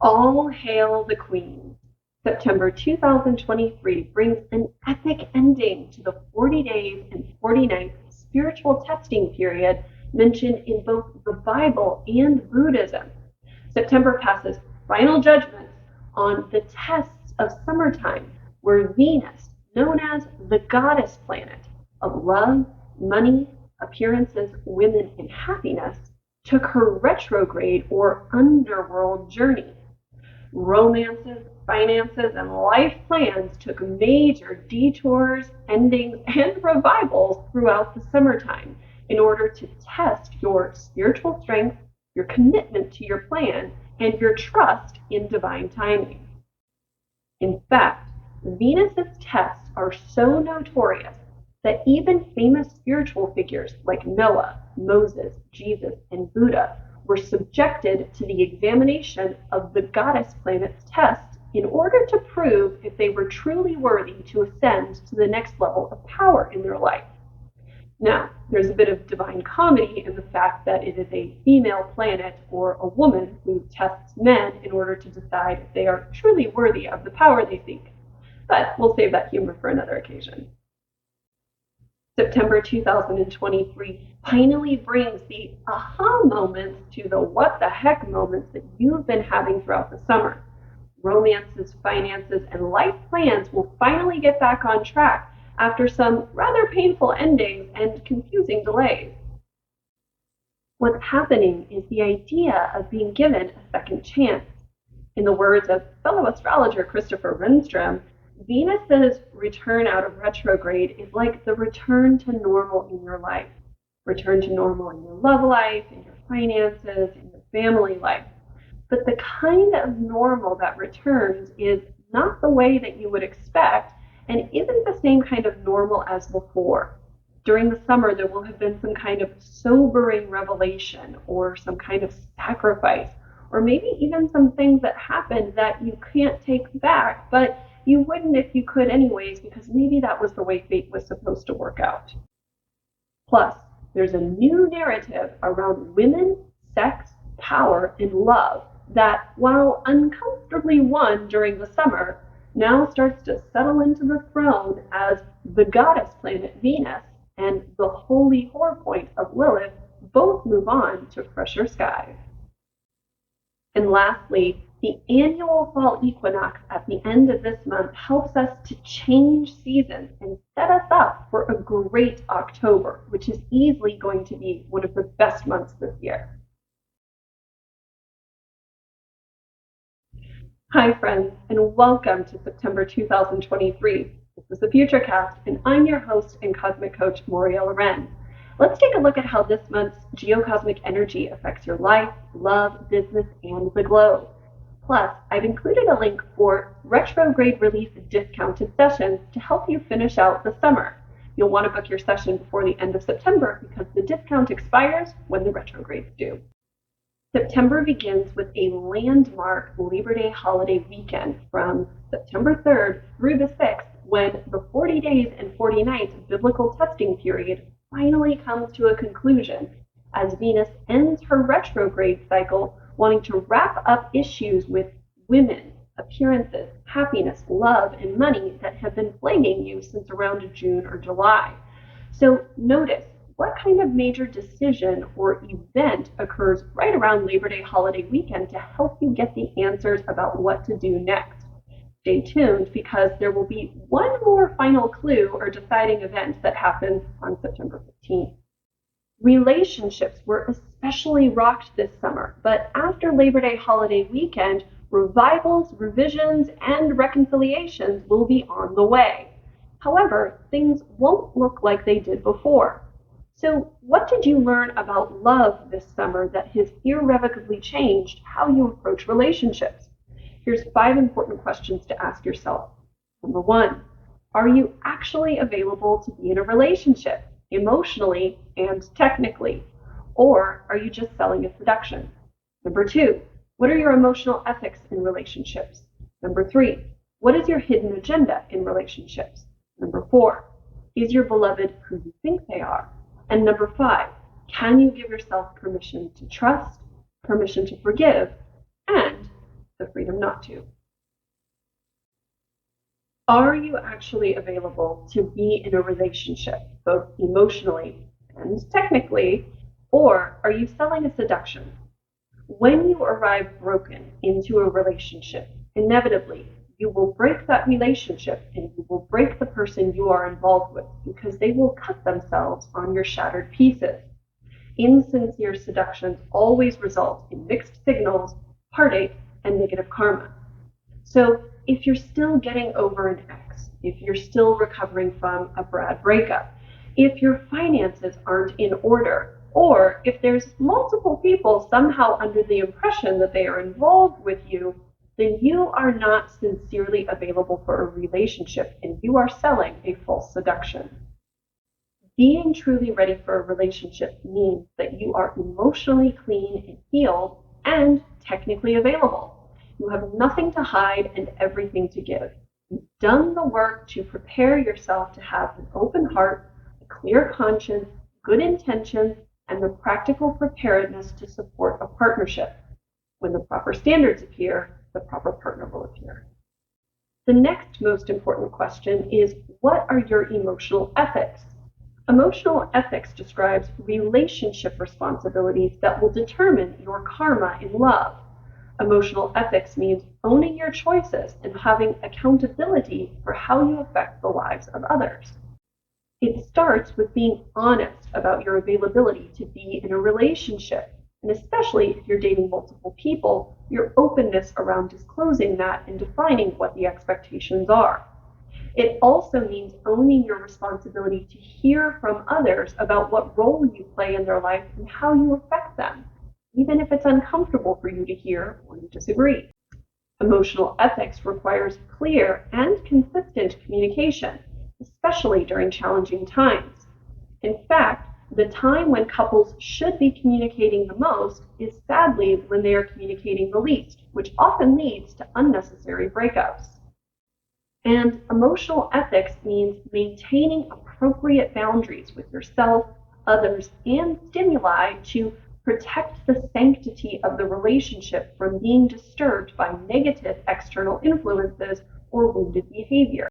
All hail the Queen. September 2023 brings an epic ending to the 40 days and 40 nights spiritual testing period mentioned in both the Bible and Buddhism. September passes final judgments on the tests of summertime, where Venus, known as the goddess planet of love, money, appearances, women, and happiness, took her retrograde or underworld journey. Romances, finances, and life plans took major detours, endings, and revivals throughout the summertime in order to test your spiritual strength, your commitment to your plan, and your trust in divine timing. In fact, Venus's tests are so notorious that even famous spiritual figures like Noah, Moses, Jesus, and Buddha were subjected to the examination of the goddess planet's test in order to prove if they were truly worthy to ascend to the next level of power in their life. Now, there's a bit of divine comedy in the fact that it is a female planet or a woman who tests men in order to decide if they are truly worthy of the power they seek. But we'll save that humor for another occasion. September 2023 finally brings the aha moments to the what the heck moments that you've been having throughout the summer. Romances, finances, and life plans will finally get back on track after some rather painful endings and confusing delays. What's happening is the idea of being given a second chance. In the words of fellow astrologer Christopher Renstrom, Venus's return out of retrograde is like the return to normal in your life. Return to normal in your love life, in your finances, in your family life. But the kind of normal that returns is not the way that you would expect and isn't the same kind of normal as before. During the summer, there will have been some kind of sobering revelation or some kind of sacrifice, or maybe even some things that happened that you can't take back, but you wouldn't if you could anyways, because maybe that was the way fate was supposed to work out. Plus, there's a new narrative around women, sex, power, and love that, while uncomfortably won during the summer, now starts to settle into the throne as the goddess planet Venus and the holy whore point of Lilith both move on to fresher skies. And lastly, the annual fall equinox at the end of this month helps us to change seasons and set us up for a great October, which is easily going to be one of the best months this year. Hi friends, and welcome to September 2023. This is the Futurecast, and I'm your host and cosmic coach, Moriel Wren. Let's take a look at how this month's geocosmic energy affects your life, love, business, and the globe. Plus, I've included a link for retrograde relief discounted sessions to help you finish out the summer. You'll want to book your session before the end of September because the discount expires when the retrogrades do. September begins with a landmark Labor Day holiday weekend from September 3rd through the 6th, when the 40 days and 40 nights biblical testing period finally comes to a conclusion as Venus ends her retrograde cycle, wanting to wrap up issues with women, appearances, happiness, love, and money that have been plaguing you since around June or July. So notice, what kind of major decision or event occurs right around Labor Day holiday weekend to help you get the answers about what to do next? Stay tuned because there will be one more final clue or deciding event that happens on September 15th. Relationships were especially rocked this summer, but after Labor Day holiday weekend, revivals, revisions, and reconciliations will be on the way. However, things won't look like they did before. So, what did you learn about love this summer that has irrevocably changed how you approach relationships? Here's 5 important questions to ask yourself. Number 1, are you actually available to be in a relationship, emotionally and technically? Or are you just selling a seduction? Number 2, what are your emotional ethics in relationships? Number 3, what is your hidden agenda in relationships? Number 4, is your beloved who you think they are? And number 5, can you give yourself permission to trust, permission to forgive, and the freedom not to. Are you actually available to be in a relationship, both emotionally and technically, or are you selling a seduction? When you arrive broken into a relationship, inevitably, you will break that relationship and you will break the person you are involved with because they will cut themselves on your shattered pieces. Insincere seductions always result in mixed signals, heartache, and negative karma. So if you're still getting over an ex, if you're still recovering from a bad breakup, if your finances aren't in order, or if there's multiple people somehow under the impression that they are involved with you, then you are not sincerely available for a relationship and you are selling a false seduction. Being truly ready for a relationship means that you are emotionally clean and healed and technically available. You have nothing to hide and everything to give. You've done the work to prepare yourself to have an open heart, a clear conscience, good intentions, and the practical preparedness to support a partnership. When the proper standards appear, the proper partner will appear. The next most important question is, what are your emotional ethics? Emotional ethics describes relationship responsibilities that will determine your karma in love. Emotional ethics means owning your choices and having accountability for how you affect the lives of others. It starts with being honest about your availability to be in a relationship, and especially if you're dating multiple people, your openness around disclosing that and defining what the expectations are. It also means owning your responsibility to hear from others about what role you play in their life and how you affect them, even if it's uncomfortable for you to hear or you disagree. Emotional ethics requires clear and consistent communication, especially during challenging times. In fact, the time when couples should be communicating the most is sadly when they are communicating the least, which often leads to unnecessary breakups. And emotional ethics means maintaining appropriate boundaries with yourself, others, and stimuli to protect the sanctity of the relationship from being disturbed by negative external influences or wounded behavior.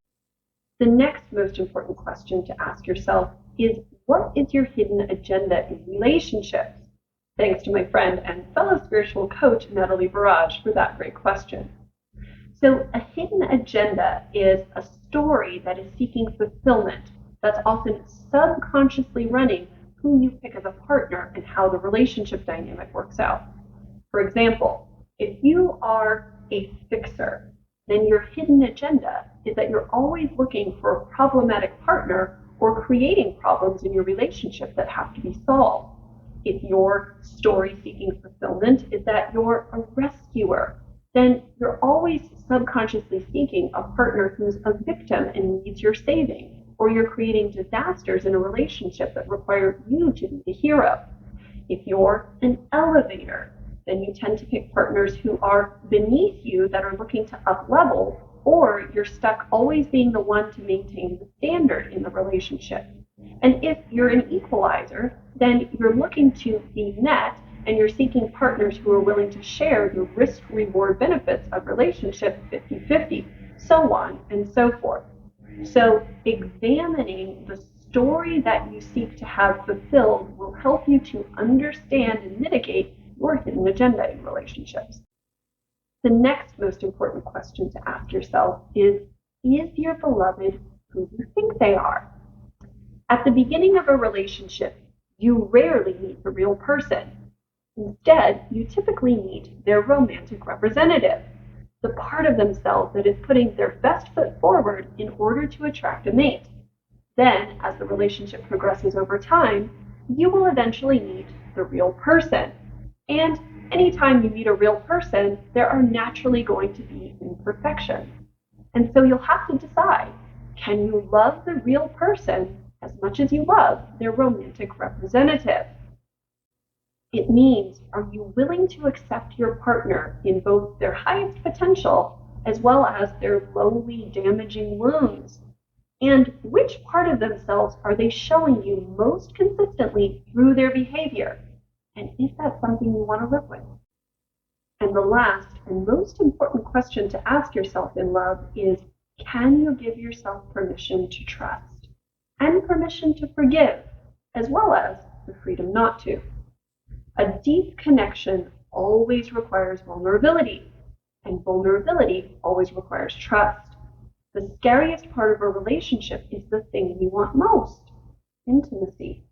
The next most important question to ask yourself is, what is your hidden agenda in relationships? Thanks to my friend and fellow spiritual coach, Natalie Barrage, for that great question. So a hidden agenda is a story that is seeking fulfillment that's often subconsciously running who you pick as a partner and how the relationship dynamic works out. For example, if you are a fixer, then your hidden agenda is that you're always looking for a problematic partner or creating problems in your relationship that have to be solved. If your story seeking fulfillment is that you're a rescuer, then you're always subconsciously seeking a partner who's a victim and needs your saving, or you're creating disasters in a relationship that require you to be the hero. If you're an elevator, then you tend to pick partners who are beneath you that are looking to up-level, or you're stuck always being the one to maintain the standard in the relationship. And if you're an equalizer, then you're looking to be net and you're seeking partners who are willing to share the risk-reward benefits of relationship 50-50, so on and so forth. So examining the story that you seek to have fulfilled will help you to understand and mitigate your hidden agenda in relationships. The next most important question to ask yourself is your beloved who you think they are? At the beginning of a relationship, you rarely meet the real person. Instead, you typically meet their romantic representative, the part of themselves that is putting their best foot forward in order to attract a mate. Then, as the relationship progresses over time, you will eventually meet the real person. And anytime you meet a real person, there are naturally going to be imperfections. And so you'll have to decide, can you love the real person as much as you love their romantic representative? It means, are you willing to accept your partner in both their highest potential as well as their lowly, damaging wounds? And which part of themselves are they showing you most consistently through their behavior? And is that something you want to live with? And the last and most important question to ask yourself in love is, can you give yourself permission to trust and permission to forgive, as well as the freedom not to? A deep connection always requires vulnerability, and vulnerability always requires trust. The scariest part of a relationship is the thing we want most: intimacy.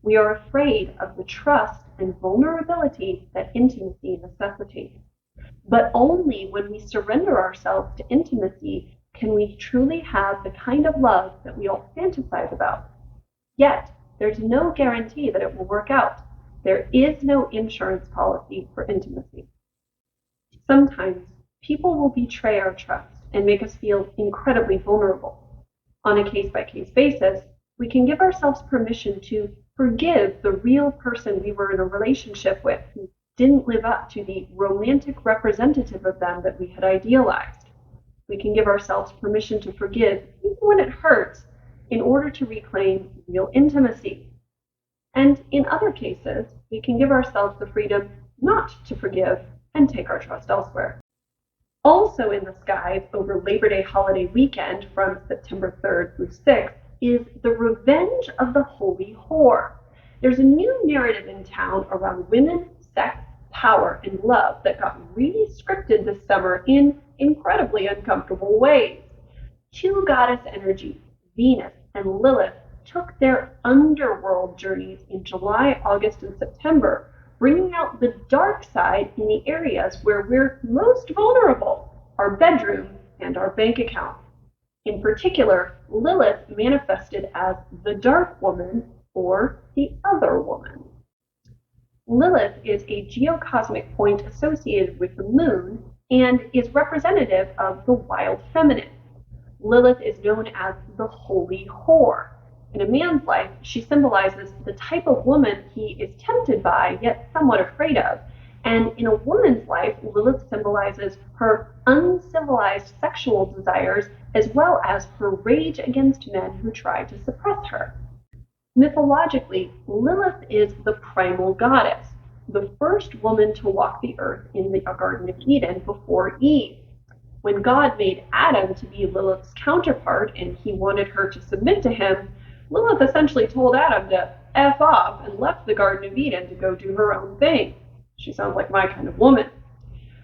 We are afraid of the trust and vulnerability that intimacy necessitates. But only when we surrender ourselves to intimacy can we truly have the kind of love that we all fantasize about. Yet, there's no guarantee that it will work out. There is no insurance policy for intimacy. Sometimes, people will betray our trust and make us feel incredibly vulnerable. On a case-by-case basis, we can give ourselves permission to forgive the real person we were in a relationship with who didn't live up to the romantic representative of them that we had idealized. We can give ourselves permission to forgive even when it hurts in order to reclaim real intimacy. And in other cases, we can give ourselves the freedom not to forgive and take our trust elsewhere. Also in the skies over Labor Day holiday weekend from September 3rd through 6th is the revenge of the holy whore. There's a new narrative in town around women, sex, power, and love that got really scripted this summer in incredibly uncomfortable ways. Two goddess energies, Venus and Lilith, took their underworld journeys in July, August, and September, bringing out the dark side in the areas where we're most vulnerable: our bedroom and our bank account. In particular, Lilith manifested as the dark woman or the other woman. Lilith is a geocosmic point associated with the moon and is representative of the wild feminine. Lilith is known as the holy whore. In a man's life, she symbolizes the type of woman he is tempted by, yet somewhat afraid of. And in a woman's life, Lilith symbolizes her uncivilized sexual desires, as well as her rage against men who try to suppress her. Mythologically, Lilith is the primal goddess, the first woman to walk the earth in the Garden of Eden before Eve. When God made Adam to be Lilith's counterpart and he wanted her to submit to him, Lilith essentially told Adam to F off and left the Garden of Eden to go do her own thing. She sounds like my kind of woman.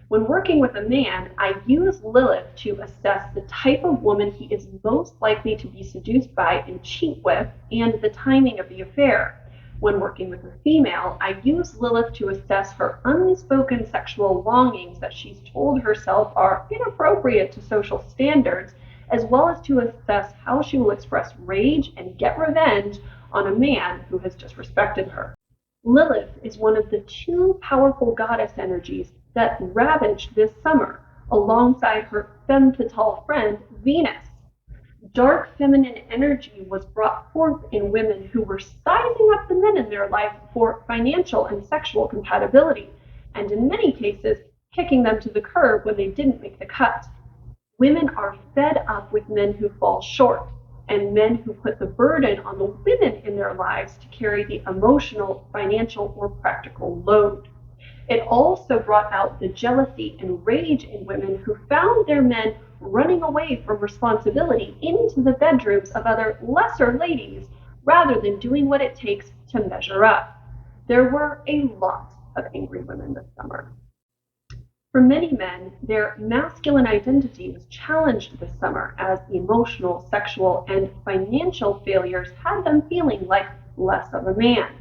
When working with a man, I use Lilith to assess the type of woman he is most likely to be seduced by and cheat with, and the timing of the affair. When working with a female, I use Lilith to assess her unspoken sexual longings that she's told herself are inappropriate to social standards, as well as to assess how she will express rage and get revenge on a man who has disrespected her. Lilith is one of the two powerful goddess energies that ravaged this summer, alongside her femme fatale friend, Venus. Dark feminine energy was brought forth in women who were sizing up the men in their life for financial and sexual compatibility, and in many cases, kicking them to the curb when they didn't make the cut. Women are fed up with men who fall short, and men who put the burden on the women in their lives to carry the emotional, financial, or practical load. It also brought out the jealousy and rage in women who found their men running away from responsibility into the bedrooms of other lesser ladies rather than doing what it takes to measure up. There were a lot of angry women this summer. For many men, their masculine identity was challenged this summer as emotional, sexual, and financial failures had them feeling like less of a man.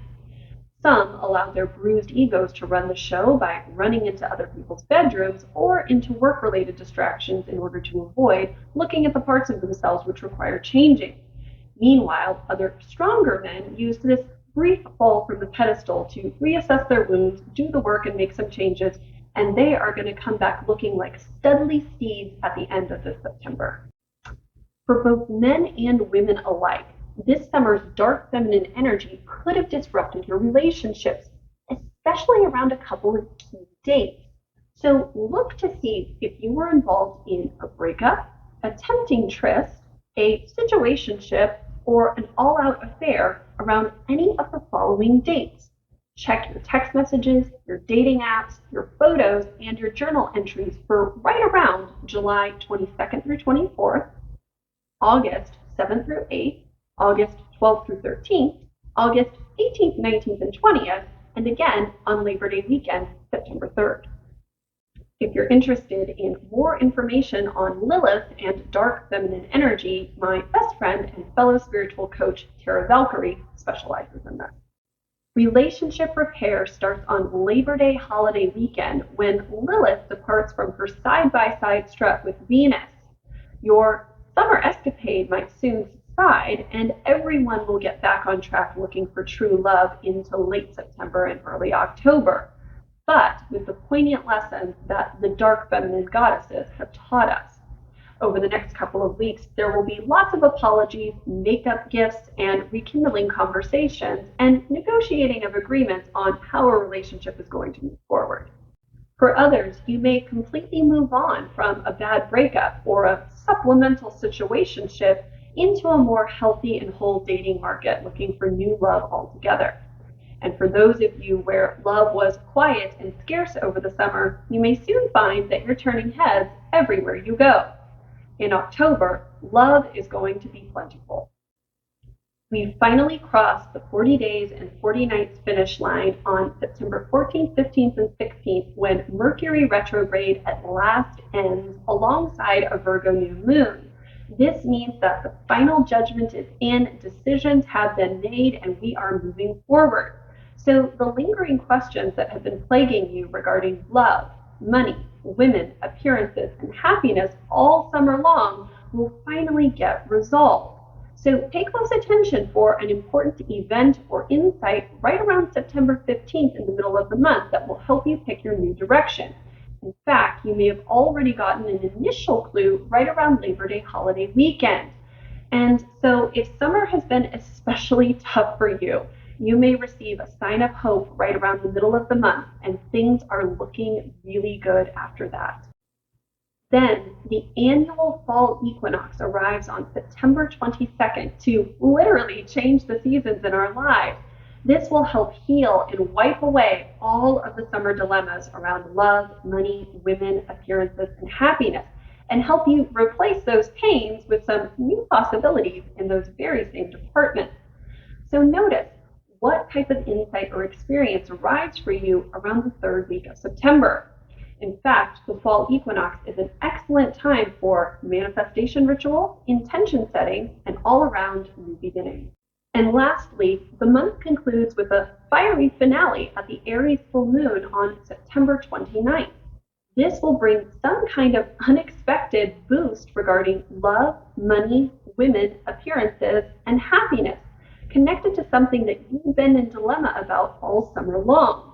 Some allowed their bruised egos to run the show by running into other people's bedrooms or into work-related distractions in order to avoid looking at the parts of themselves which require changing. Meanwhile, other stronger men used this brief fall from the pedestal to reassess their wounds, do the work, and make some changes, and they are going to come back looking like studly steeds at the end of this September. For both men and women alike, this summer's dark feminine energy could have disrupted your relationships, especially around a couple of key dates. So look to see if you were involved in a breakup, a tempting tryst, a situationship, or an all-out affair around any of the following dates: Check your text messages, your dating apps, your photos, and your journal entries for right around July 22nd through 24th, August 7th through 8th, August 12th through 13th, August 18th, 19th, and 20th, and again on Labor Day weekend, September 3rd. If you're interested in more information on Lilith and dark feminine energy, my best friend and fellow spiritual coach, Tara Valkyrie, specializes in this. Relationship repair starts on Labor Day holiday weekend when Lilith departs from her side-by-side strut with Venus. Your summer escapade might soon subside, and everyone will get back on track looking for true love into late September and early October, but with the poignant lessons that the dark feminine goddesses have taught us. Over the next couple of weeks, there will be lots of apologies, makeup gifts, and rekindling conversations, and negotiating of agreements on how a relationship is going to move forward. For others, you may completely move on from a bad breakup or a supplemental situationship into a more healthy and whole dating market looking for new love altogether. And for those of you where love was quiet and scarce over the summer, you may soon find that you're turning heads everywhere you go. In October, love is going to be plentiful. We finally crossed the 40 days and 40 nights finish line on September 14th, 15th, and 16th when Mercury retrograde at last ends alongside a Virgo new moon. This means that the final judgment is in, decisions have been made, and we are moving forward. So the lingering questions that have been plaguing you regarding love, money, women, appearances, and happiness all summer long will finally get resolved. So pay close attention for an important event or insight right around September 15th in the middle of the month that will help you pick your new direction. In fact, you may have already gotten an initial clue right around Labor Day holiday weekend. And so if summer has been especially tough for you, you may receive a sign of hope right around the middle of the month, and things are looking really good after that. Then the annual fall equinox arrives on September 22nd to literally change the seasons in our lives. This will help heal and wipe away all of the summer dilemmas around love, money, women, appearances, and happiness, and help you replace those pains with some new possibilities in those very same departments. So notice what type of insight or experience arrives for you around the third week of September. In fact, the fall equinox is an excellent time for manifestation ritual, intention setting, and all-around new beginning. And lastly, the month concludes with a fiery finale at the Aries full moon on September 29th. This will bring some kind of unexpected boost regarding love, money, women, appearances, and happiness, connected to something that you've been in dilemma about all summer long.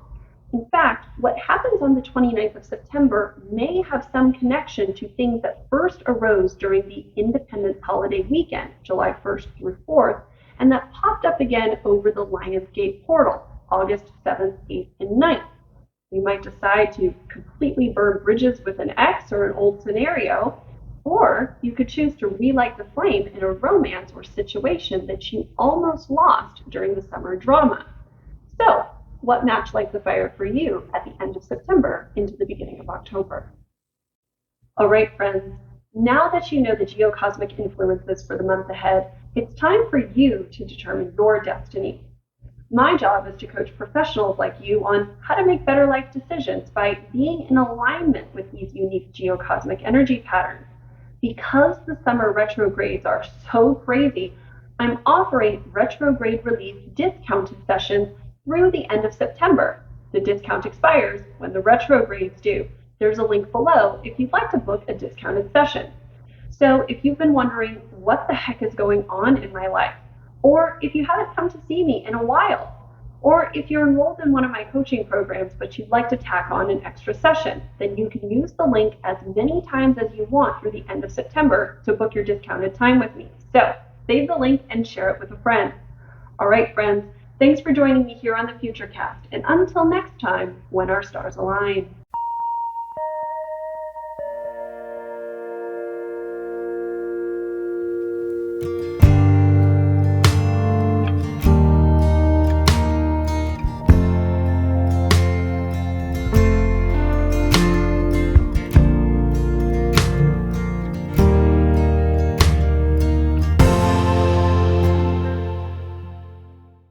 In fact, what happens on the 29th of September may have some connection to things that first arose during the Independence holiday weekend, July 1st through 4th, and that popped up again over the Lionsgate portal, August 7th, 8th, and 9th. You might decide to completely burn bridges with an ex or an old scenario, or you could choose to relight the flame in a romance or situation that you almost lost during the summer drama. So, what match lights the fire for you at the end of September into the beginning of October? All right, friends, now that you know the geocosmic influences for the month ahead, it's time for you to determine your destiny. My job is to coach professionals like you on how to make better life decisions by being in alignment with these unique geocosmic energy patterns. Because the summer retrogrades are so crazy, I'm offering retrograde relief discounted sessions through the end of September. The discount expires when the retrogrades do. There's a link below if you'd like to book a discounted session. So if you've been wondering what the heck is going on in my life, or if you haven't come to see me in a while, or if you're enrolled in one of my coaching programs but you'd like to tack on an extra session, then you can use the link as many times as you want through the end of September to book your discounted time with me. So save the link and share it with a friend. All right, friends, thanks for joining me here on the Futurecast, and until next time, when our stars align.